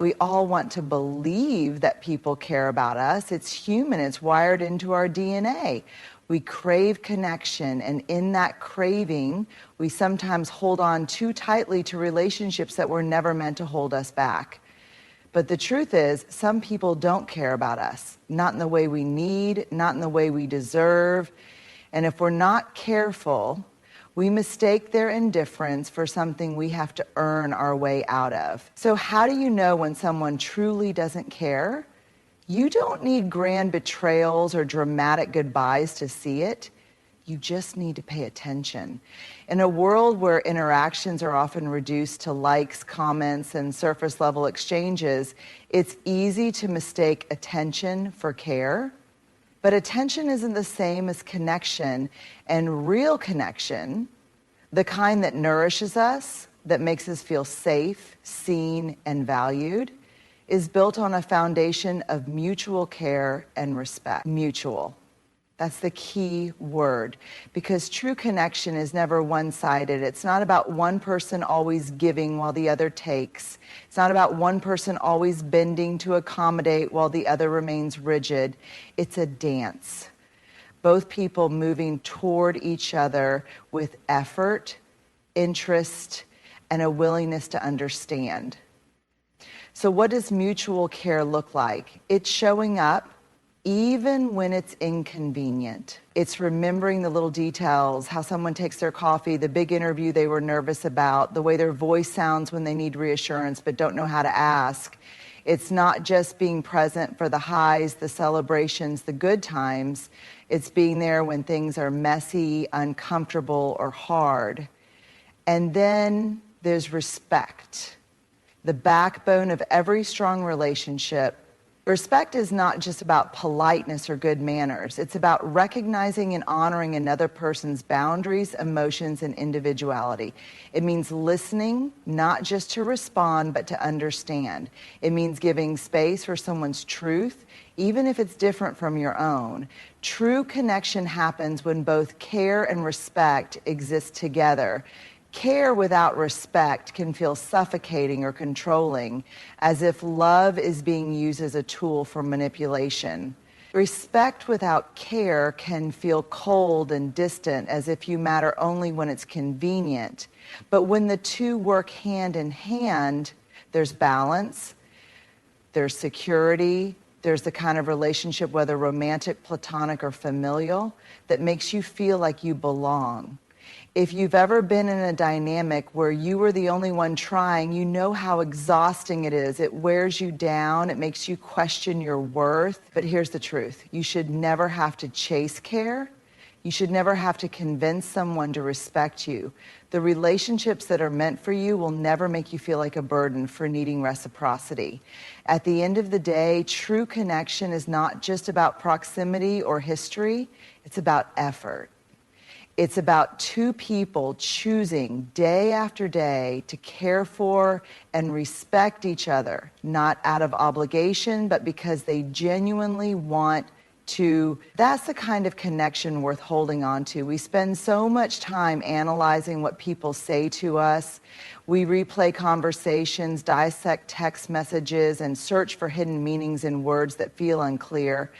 We all want to believe that people care about us. It's human. It's wired into our DNA. We crave connection, and in that craving, we sometimes hold on too tightly to relationships that were never meant to hold us back. But the truth is, some people don't care about us, not in the way we need, not in the way we deserve. And if we're not careful, we mistake their indifference for something we have to earn our way out of. So how do you know when someone truly doesn't care? You don't need grand betrayals or dramatic goodbyes to see it. You just need to pay attention. In a world where interactions are often reduced to likes, comments, and surface level exchanges, it's easy to mistake attention for care. But attention isn't the same as connection, and real connection, the kind that nourishes us, that makes us feel safe, seen, and valued, is built on a foundation of mutual care and respect. Mutual. That's the key word, because true connection is never one-sided. It's not about one person always giving while the other takes. It's not about one person always bending to accommodate while the other remains rigid. It's a dance. Both people moving toward each other with effort, interest, and a willingness to understand. So what does mutual care look like? It's showing up even when it's inconvenient. It's remembering the little details, how someone takes their coffee, the big interview they were nervous about, the way their voice sounds when they need reassurance but don't know how to ask. It's not just being present for the highs, the celebrations, the good times. It's being there when things are messy, uncomfortable, or hard. And then there's respect. The backbone of every strong relationship. Respect is not just about politeness or good manners. It's about recognizing and honoring another person's boundaries, emotions, and individuality. It means listening, not just to respond, but to understand. It means giving space for someone's truth, even if it's different from your own. True connection happens when both care and respect exist together. Care without respect can feel suffocating or controlling, as if love is being used as a tool for manipulation. Respect without care can feel cold and distant, as if you matter only when it's convenient. But when the two work hand in hand, there's balance, there's security, there's the kind of relationship, whether romantic, platonic, or familial, that makes you feel like you belong. If you've ever been in a dynamic where you were the only one trying, you know how exhausting it is. It wears you down. It makes you question your worth. But here's the truth. You should never have to chase care. You should never have to convince someone to respect you. The relationships that are meant for you will never make you feel like a burden for needing reciprocity. At the end of the day, true connection is not just about proximity or history. It's about effort. It's about two people choosing day after day to care for and respect each other, not out of obligation, but because they genuinely want to. That's the kind of connection worth holding on to. We spend so much time analyzing what people say to us. We replay conversations, dissect text messages, and search for hidden meanings in words that feel unclear.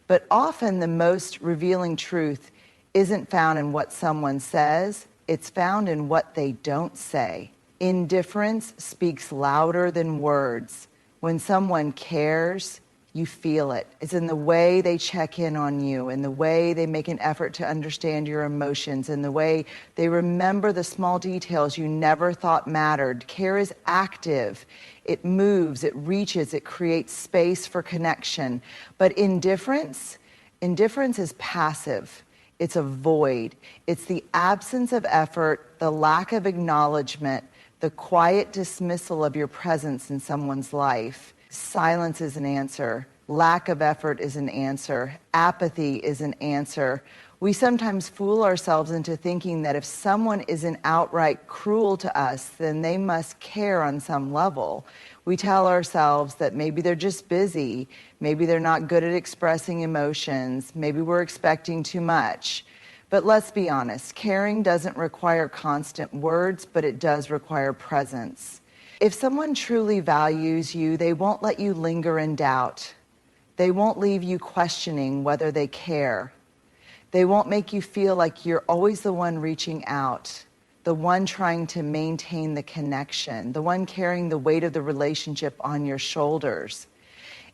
But often the most revealing truth isn't found in what someone says, it's found in what they don't say. Indifference speaks louder than words. When someone cares, you feel it. It's in the way they check in on you, in the way they make an effort to understand your emotions, in the way they remember the small details you never thought mattered. Care is active. It moves, it reaches, it creates space for connection. But indifference is passive. It's a void. It's the absence of effort, the lack of acknowledgement, the quiet dismissal of your presence in someone's life. Silence is an answer. Lack of effort is an answer. Apathy is an answer. We sometimes fool ourselves into thinking that if someone isn't outright cruel to us, then they must care on some level. We tell ourselves that maybe they're just busy, maybe they're not good at expressing emotions, maybe we're expecting too much. But let's be honest, caring doesn't require constant words, but it does require presence. If someone truly values you, they won't let you linger in doubt. They won't leave you questioning whether they care. They won't make you feel like you're always the one reaching out, the one trying to maintain the connection, the one carrying the weight of the relationship on your shoulders.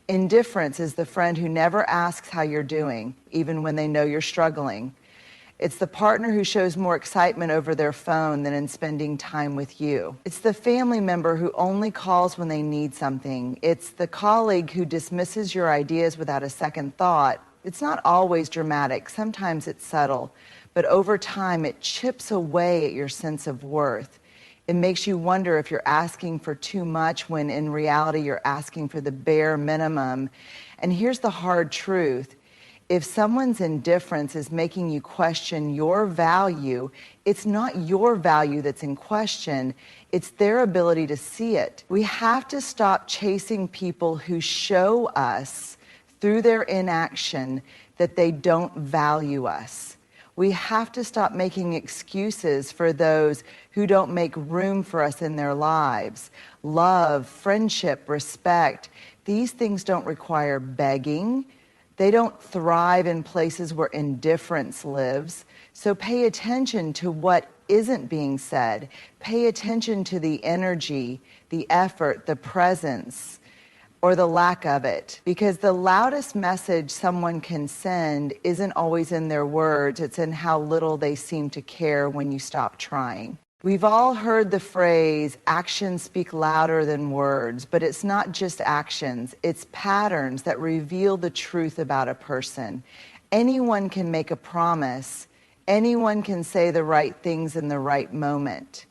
Indifference is the friend who never asks how you're doing, even when they know you're struggling. It's the partner who shows more excitement over their phone than in spending time with you. It's the family member who only calls when they need something. It's the colleague who dismisses your ideas without a second thought. It's not always dramatic. Sometimes it's subtle. But over time, it chips away at your sense of worth. It makes you wonder if you're asking for too much when in reality you're asking for the bare minimum. And here's the hard truth. If someone's indifference is making you question your value, it's not your value that's in question, it's their ability to see it. We have to stop chasing people who show us through their inaction that they don't value us. We have to stop making excuses for those who don't make room for us in their lives. Love, friendship, respect, these things don't require begging. They don't thrive in places where indifference lives. So pay attention to what isn't being said. Pay attention to the energy, the effort, the presence, or the lack of it. Because the loudest message someone can send isn't always in their words, it's in how little they seem to care when you stop trying. We've all heard the phrase, actions speak louder than words, but it's not just actions, it's patterns that reveal the truth about a person. Anyone can make a promise, anyone can say the right things in the right moment.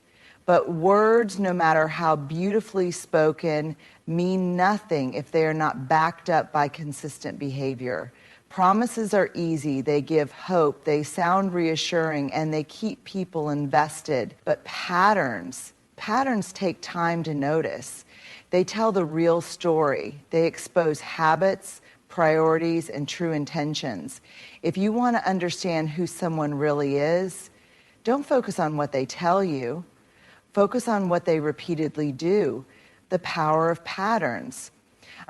But words, no matter how beautifully spoken, mean nothing if they are not backed up by consistent behavior. Promises are easy, they give hope, they sound reassuring, and they keep people invested. But patterns take time to notice. They tell the real story. They expose habits, priorities, and true intentions. If you want to understand who someone really is, don't focus on what they tell you. Focus on what they repeatedly do. The power of patterns.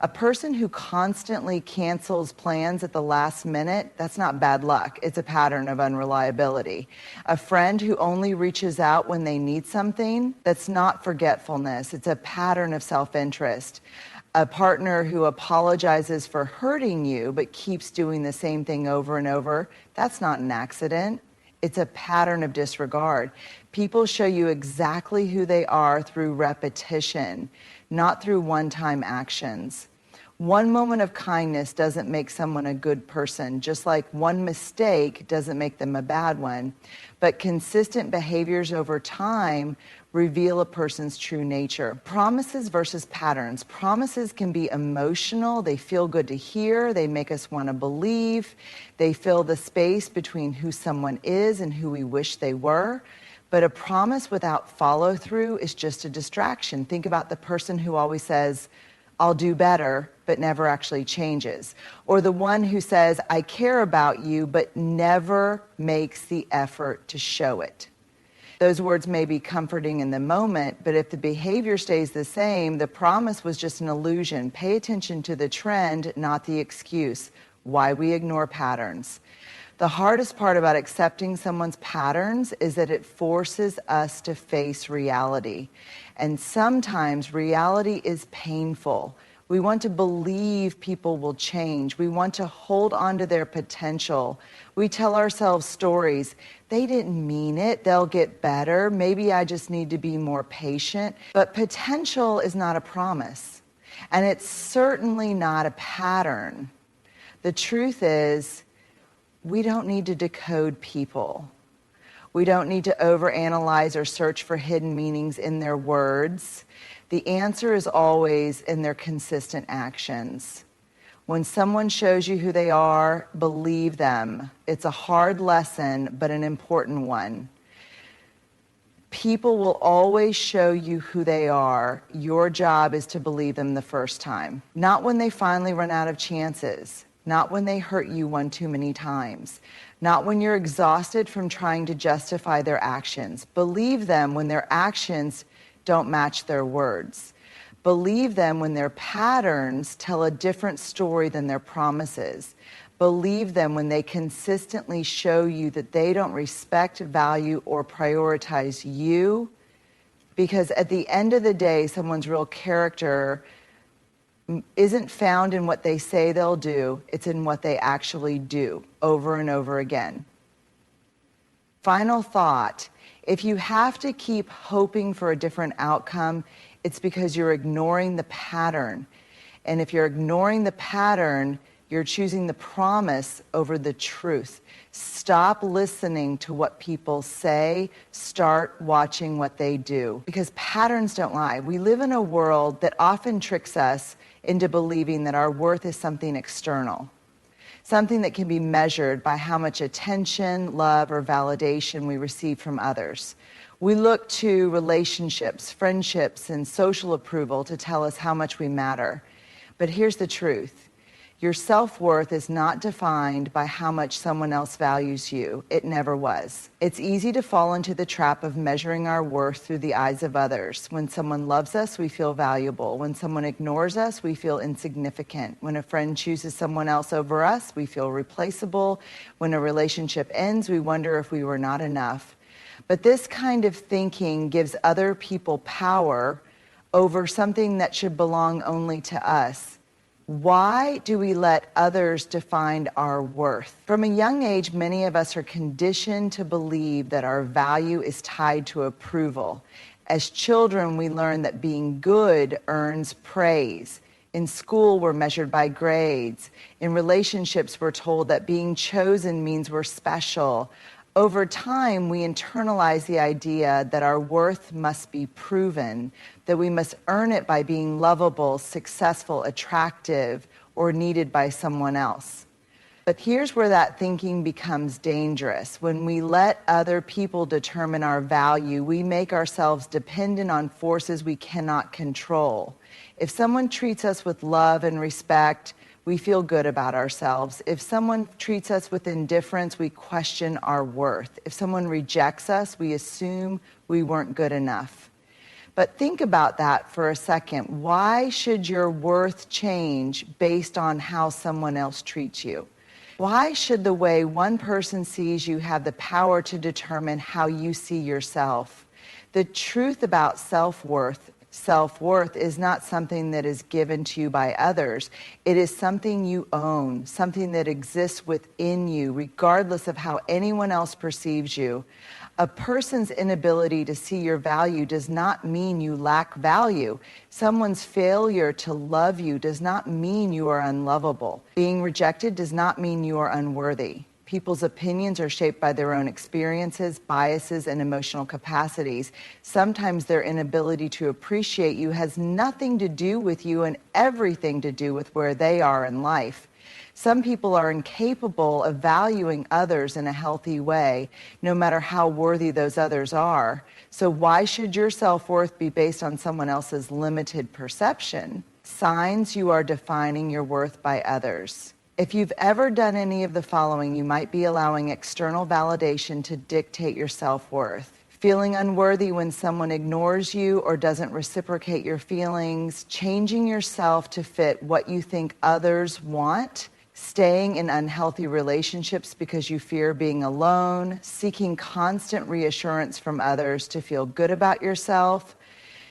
A person who constantly cancels plans at the last minute, that's not bad luck. It's a pattern of unreliability. A friend who only reaches out when they need something, that's not forgetfulness. It's a pattern of self-interest. A partner who apologizes for hurting you but keeps doing the same thing over and over, that's not an accident. It's a pattern of disregard. People show you exactly who they are through repetition, not through one-time actions. One moment of kindness doesn't make someone a good person, just like one mistake doesn't make them a bad one. But consistent behaviors over time reveal a person's true nature. Promises versus patterns. Promises can be emotional. They feel good to hear. They make us want to believe. They fill the space between who someone is and who we wish they were. But a promise without follow-through is just a distraction. Think about the person who always says, I'll do better, but never actually changes. Or the one who says, I care about you, but never makes the effort to show it. Those words may be comforting in the moment, but if the behavior stays the same, the promise was just an illusion. Pay attention to the trend, not the excuse. Why we ignore patterns. The hardest part about accepting someone's patterns is that it forces us to face reality. And sometimes reality is painful. We want to believe people will change. We want to hold on to their potential. We tell ourselves stories. They didn't mean it. They'll get better. Maybe I just need to be more patient. But potential is not a promise. And it's certainly not a pattern. The truth is, we don't need to decode people. We don't need to overanalyze or search for hidden meanings in their words. The answer is always in their consistent actions. When someone shows you who they are, believe them. It's a hard lesson, but an important one. People will always show you who they are. Your job is to believe them the first time. Not when they finally run out of chances. Not when they hurt you one too many times. Not when you're exhausted from trying to justify their actions. Believe them when their actions don't match their words. Believe them when their patterns tell a different story than their promises. Believe them when they consistently show you that they don't respect, value, or prioritize you. Because at the end of the day, someone's real character isn't found in what they say they'll do, it's in what they actually do over and over again. Final thought, if you have to keep hoping for a different outcome, it's because you're ignoring the pattern. And if you're ignoring the pattern, you're choosing the promise over the truth. Stop listening to what people say. Start watching what they do. Because patterns don't lie. We live in a world that often tricks us into believing that our worth is something external, something that can be measured by how much attention, love, or validation we receive from others. We look to relationships, friendships, and social approval to tell us how much we matter. But here's the truth. Your self-worth is not defined by how much someone else values you. It never was. It's easy to fall into the trap of measuring our worth through the eyes of others. When someone loves us, we feel valuable. When someone ignores us, we feel insignificant. When a friend chooses someone else over us, we feel replaceable. When a relationship ends, we wonder if we were not enough. But this kind of thinking gives other people power over something that should belong only to us. Why do we let others define our worth? From a young age, many of us are conditioned to believe that our value is tied to approval. As children, we learn that being good earns praise. In school, we're measured by grades. In relationships, we're told that being chosen means we're special. Over time, we internalize the idea that our worth must be proven, that we must earn it by being lovable, successful, attractive, or needed by someone else. But here's where that thinking becomes dangerous. When we let other people determine our value, we make ourselves dependent on forces we cannot control. If someone treats us with love and respect, we feel good about ourselves. If someone treats us with indifference, we question our worth. If someone rejects us, we assume we weren't good enough. But think about that for a second. Why should your worth change based on how someone else treats you? Why should the way one person sees you have the power to determine how you see yourself? The truth about self-worth is not something that is given to you by others. It is something you own, something that exists within you, regardless of how anyone else perceives you. A person's inability to see your value does not mean you lack value. Someone's failure to love you does not mean you are unlovable. Being rejected does not mean you are unworthy. People's opinions are shaped by their own experiences, biases, and emotional capacities. Sometimes their inability to appreciate you has nothing to do with you and everything to do with where they are in life. Some people are incapable of valuing others in a healthy way, no matter how worthy those others are. So why should your self-worth be based on someone else's limited perception? Signs you are defining your worth by others. If you've ever done any of the following, you might be allowing external validation to dictate your self-worth. Feeling unworthy when someone ignores you or doesn't reciprocate your feelings, changing yourself to fit what you think others want, staying in unhealthy relationships because you fear being alone, seeking constant reassurance from others to feel good about yourself,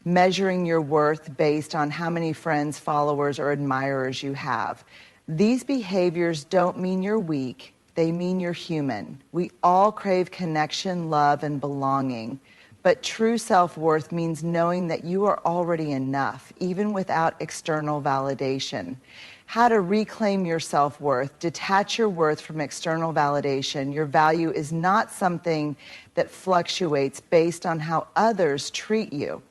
measuring your worth based on how many friends, followers, or admirers you have. These behaviors don't mean you're weak, they mean you're human. We all crave connection, love, and belonging. But true self-worth means knowing that you are already enough, even without external validation. How to reclaim your self-worth, detach your worth from external validation. Your value is not something that fluctuates based on how others treat you.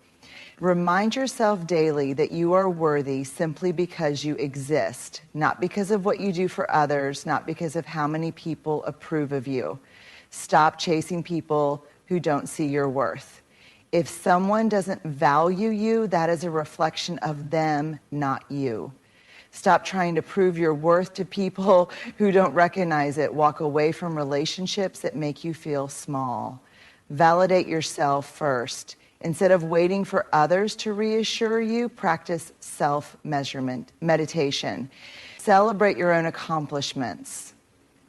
Remind yourself daily that you are worthy simply because you exist, not because of what you do for others, not because of how many people approve of you. Stop chasing people who don't see your worth. If someone doesn't value you, that is a reflection of them, not you. Stop trying to prove your worth to people who don't recognize it. Walk away from relationships that make you feel small. Validate yourself first. Instead of waiting for others to reassure you, practice self-measurement, meditation. Celebrate your own accomplishments.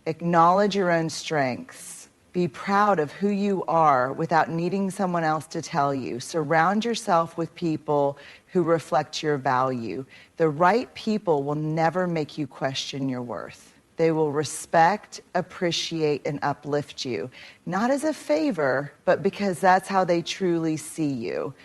Acknowledge your own strengths. Be proud of who you are without needing someone else to tell you. Surround yourself with people who reflect your value. The right people will never make you question your worth. They will respect, appreciate, and uplift you. Not as a favor, but because that's how they truly see you.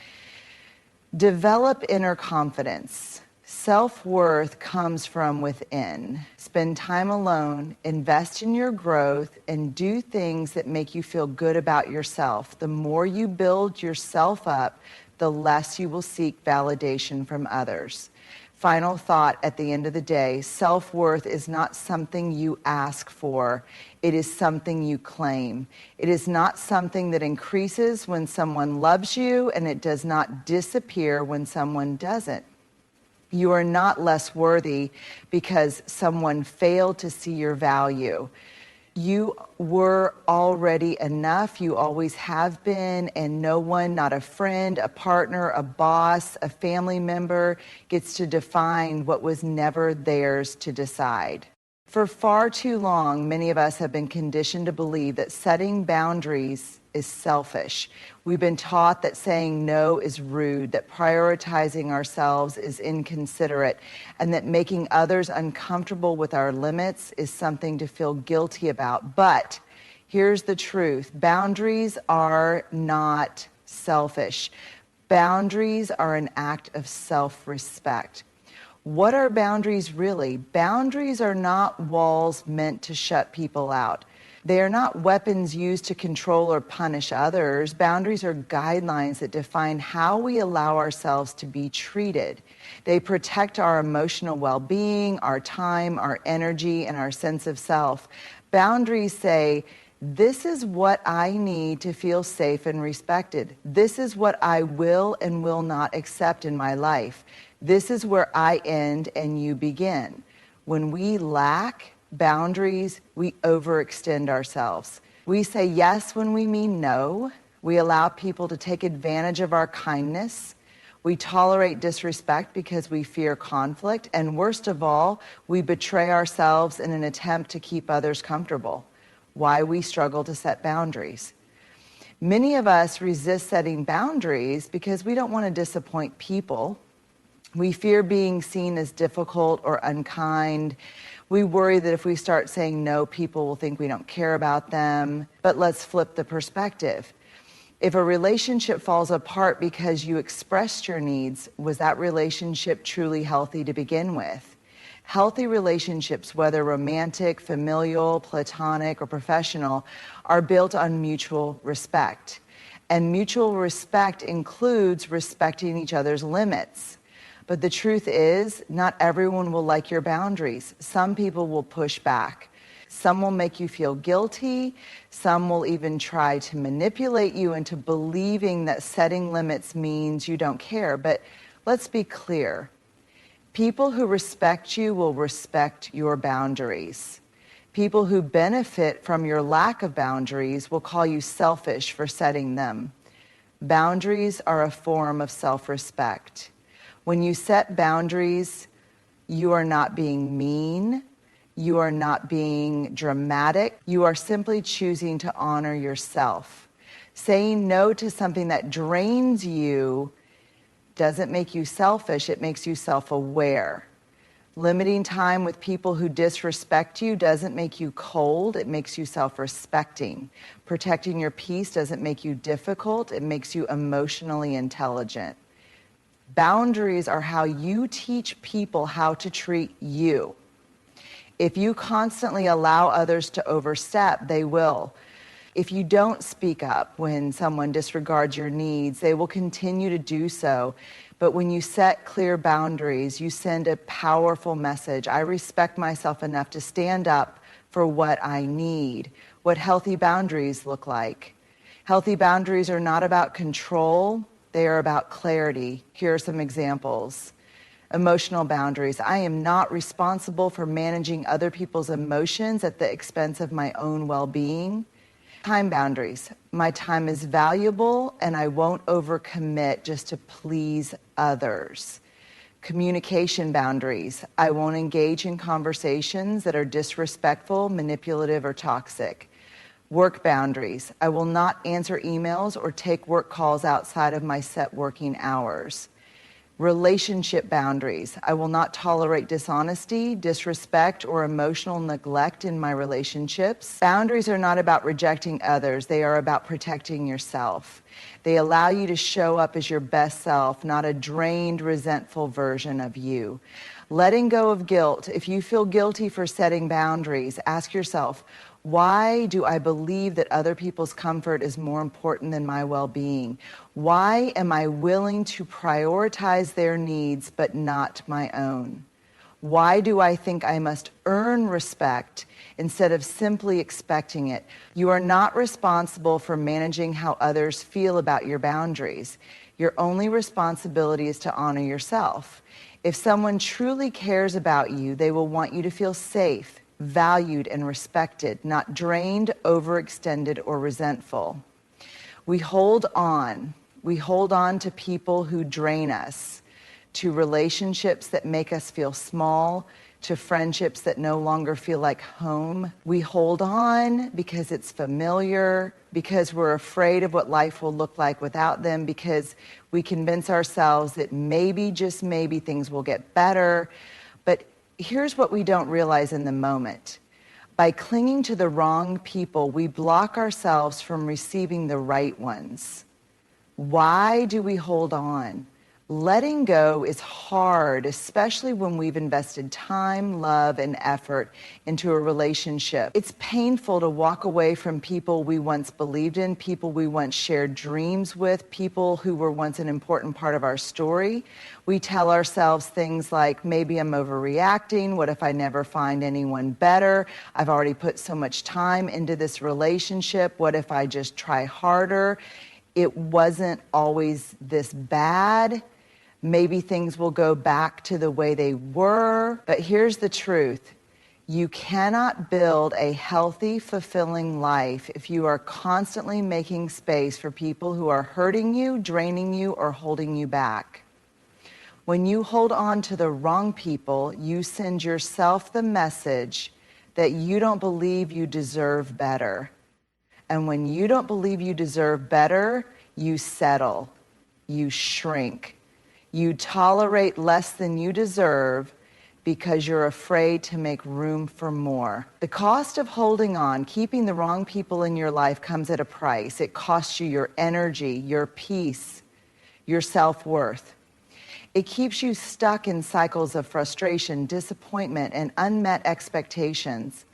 Develop inner confidence. Self-worth comes from within. Spend time alone, invest in your growth, and do things that make you feel good about yourself. The more you build yourself up, the less you will seek validation from others. Final thought at the end of the day, self-worth is not something you ask for. It is something you claim. It is not something that increases when someone loves you, and it does not disappear when someone doesn't. You are not less worthy because someone failed to see your value. You were already enough. You always have been, and no one, not a friend, a partner, a boss, a family member, gets to define what was never theirs to decide. For far too long, many of us have been conditioned to believe that setting boundaries is selfish. We've been taught that saying no is rude, that prioritizing ourselves is inconsiderate, and that making others uncomfortable with our limits is something to feel guilty about. But here's the truth. Boundaries are not selfish. Boundaries are an act of self-respect. What are boundaries really? Boundaries are not walls meant to shut people out. They are not weapons used to control or punish others. Boundaries are guidelines that define how we allow ourselves to be treated. They protect our emotional well-being, our time, our energy, and our sense of self. Boundaries say, this is what I need to feel safe and respected. This is what I will and will not accept in my life. This is where I end and you begin. When we lack boundaries, we overextend ourselves. We say yes when we mean no. We allow people to take advantage of our kindness. We tolerate disrespect because we fear conflict. And worst of all, we betray ourselves in an attempt to keep others comfortable. Why we struggle to set boundaries. Many of us resist setting boundaries because we don't want to disappoint people. We fear being seen as difficult or unkind. We worry that if we start saying no, people will think we don't care about them. But let's flip the perspective. If a relationship falls apart because you expressed your needs, was that relationship truly healthy to begin with? Healthy relationships, whether romantic, familial, platonic, or professional, are built on mutual respect. And mutual respect includes respecting each other's limits. But the truth is, not everyone will like your boundaries. Some people will push back. Some will make you feel guilty. Some will even try to manipulate you into believing that setting limits means you don't care. But let's be clear. People who respect you will respect your boundaries. People who benefit from your lack of boundaries will call you selfish for setting them. Boundaries are a form of self-respect. When you set boundaries, you are not being mean. You are not being dramatic. You are simply choosing to honor yourself. Saying no to something that drains you doesn't make you selfish, it makes you self-aware. Limiting time with people who disrespect you doesn't make you cold, it makes you self-respecting. Protecting your peace doesn't make you difficult, it makes you emotionally intelligent. Boundaries are how you teach people how to treat you. If you constantly allow others to overstep, they will. If you don't speak up when someone disregards your needs, they will continue to do so. But when you set clear boundaries, you send a powerful message. I respect myself enough to stand up for what I need. What healthy boundaries look like. Healthy boundaries are not about control. They are about clarity. Here are some examples. Emotional boundaries. I am not responsible for managing other people's emotions at the expense of my own well-being. Time boundaries. My time is valuable and I won't overcommit just to please others. Communication boundaries. I won't engage in conversations that are disrespectful, manipulative, or toxic. Work boundaries. I will not answer emails or take work calls outside of my set working hours. Relationship boundaries. I will not tolerate dishonesty, disrespect, or emotional neglect in my relationships. Boundaries are not about rejecting others. They are about protecting yourself. They allow you to show up as your best self, not a drained, resentful version of you. Letting go of guilt. If you feel guilty for setting boundaries, ask yourself, why do I believe that other people's comfort is more important than my well-being? Why am I willing to prioritize their needs but not my own? Why do I think I must earn respect instead of simply expecting it? You are not responsible for managing how others feel about your boundaries. Your only responsibility is to honor yourself. If someone truly cares about you, they will want you to feel safe, valued, and respected, not drained, overextended, or resentful. We hold on. We hold on to people who drain us, to relationships that make us feel small, to friendships that no longer feel like home. We hold on because it's familiar, because we're afraid of what life will look like without them, because we convince ourselves that maybe, just maybe, things will get better. But here's what we don't realize in the moment. By clinging to the wrong people, we block ourselves from receiving the right ones. Why do we hold on? Letting go is hard, especially when we've invested time, love, and effort into a relationship. It's painful to walk away from people we once believed in, people we once shared dreams with, people who were once an important part of our story. We tell ourselves things like, maybe I'm overreacting. What if I never find anyone better? I've already put so much time into this relationship. What if I just try harder? It wasn't always this bad. Maybe things will go back to the way they were. But here's the truth. You cannot build a healthy, fulfilling life if you are constantly making space for people who are hurting you, draining you, or holding you back. When you hold on to the wrong people, you send yourself the message that you don't believe you deserve better. And when you don't believe you deserve better, you settle, you shrink. You tolerate less than you deserve because you're afraid to make room for more. The cost of holding on, keeping the wrong people in your life, comes at a price. It costs you your energy, your peace, your self-worth. It keeps you stuck in cycles of frustration, disappointment, and unmet expectations.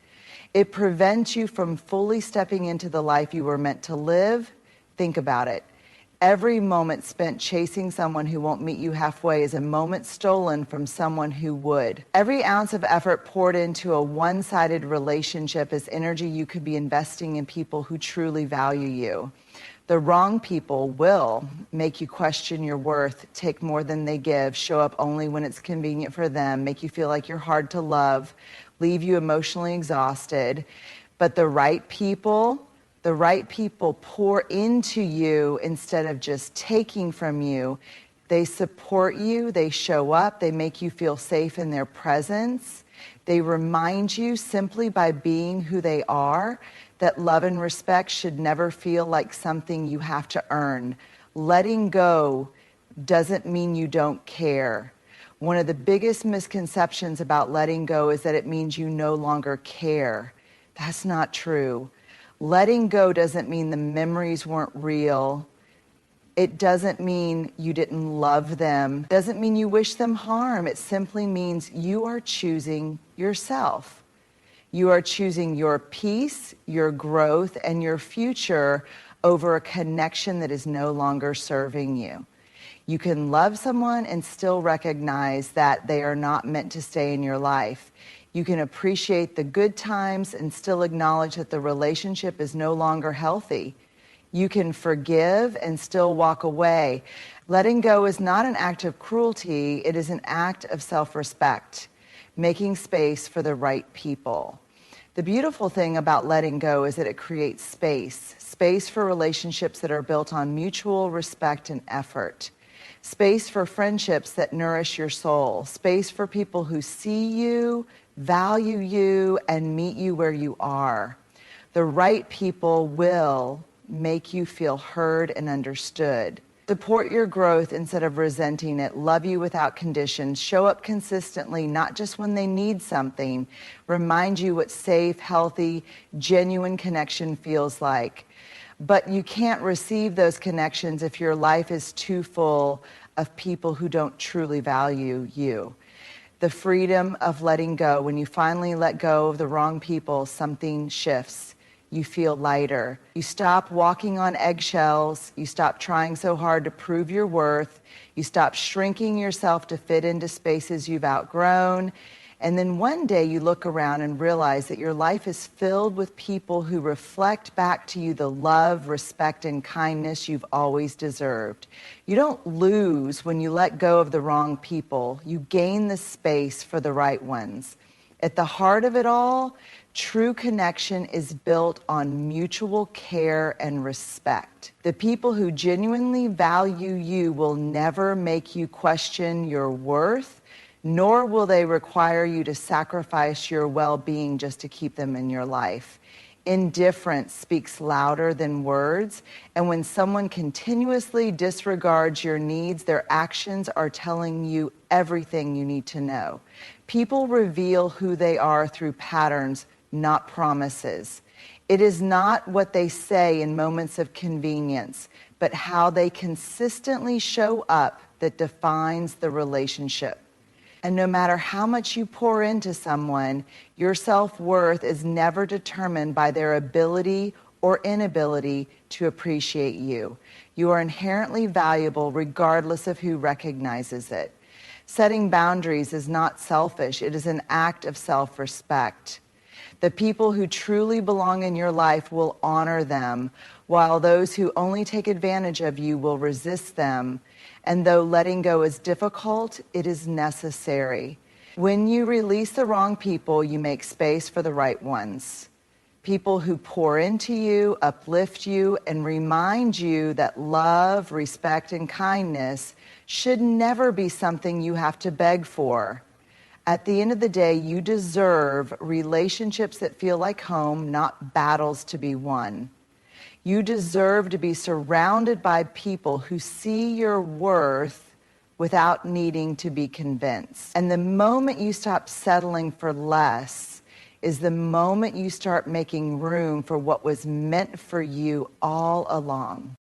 It prevents you from fully stepping into the life you were meant to live. Think about it. Every moment spent chasing someone who won't meet you halfway is a moment stolen from someone who would. Every ounce of effort poured into a one-sided relationship is energy you could be investing in people who truly value you. The wrong people will make you question your worth, take more than they give, show up only when it's convenient for them, make you feel like you're hard to love, leave you emotionally exhausted. But the right people pour into you instead of just taking from you. They support you, they show up, they make you feel safe in their presence. They remind you simply by being who they are that love and respect should never feel like something you have to earn. Letting go doesn't mean you don't care. One of the biggest misconceptions about letting go is that it means you no longer care. That's not true. Letting go doesn't mean the memories weren't real. It doesn't mean you didn't love them. It doesn't mean you wish them harm. It simply means you are choosing yourself. You are choosing your peace, your growth, and your future over a connection that is no longer serving you. You can love someone and still recognize that they are not meant to stay in your life. You can appreciate the good times and still acknowledge that the relationship is no longer healthy. You can forgive and still walk away. Letting go is not an act of cruelty, it is an act of self-respect, making space for the right people. The beautiful thing about letting go is that it creates space for relationships that are built on mutual respect and effort, space for friendships that nourish your soul, space for people who see you, value you, and meet you where you are. The right people will make you feel heard and understood. Support your growth instead of resenting it. Love you without conditions. Show up consistently, not just when they need something. Remind you what safe, healthy, genuine connection feels like. But you can't receive those connections if your life is too full of people who don't truly value you. The freedom of letting go. When you finally let go of the wrong people, something shifts. You feel lighter. You stop walking on eggshells. You stop trying so hard to prove your worth. You stop shrinking yourself to fit into spaces you've outgrown. And then one day you look around and realize that your life is filled with people who reflect back to you the love, respect, and kindness you've always deserved. You don't lose when you let go of the wrong people. You gain the space for the right ones. At the heart of it all, true connection is built on mutual care and respect. The people who genuinely value you will never make you question your worth, nor will they require you to sacrifice your well-being just to keep them in your life. Indifference speaks louder than words, and when someone continuously disregards your needs, their actions are telling you everything you need to know. People reveal who they are through patterns, not promises. It is not what they say in moments of convenience, but how they consistently show up that defines the relationship. And no matter how much you pour into someone, your self-worth is never determined by their ability or inability to appreciate you. You are inherently valuable regardless of who recognizes it. Setting boundaries is not selfish. It is an act of self-respect. The people who truly belong in your life will honor them, while those who only take advantage of you will resist them. And though letting go is difficult, it is necessary. When you release the wrong people, you make space for the right ones. People who pour into you, uplift you, and remind you that love, respect, and kindness should never be something you have to beg for. At the end of the day, you deserve relationships that feel like home, not battles to be won. You deserve to be surrounded by people who see your worth without needing to be convinced. And the moment you stop settling for less is the moment you start making room for what was meant for you all along.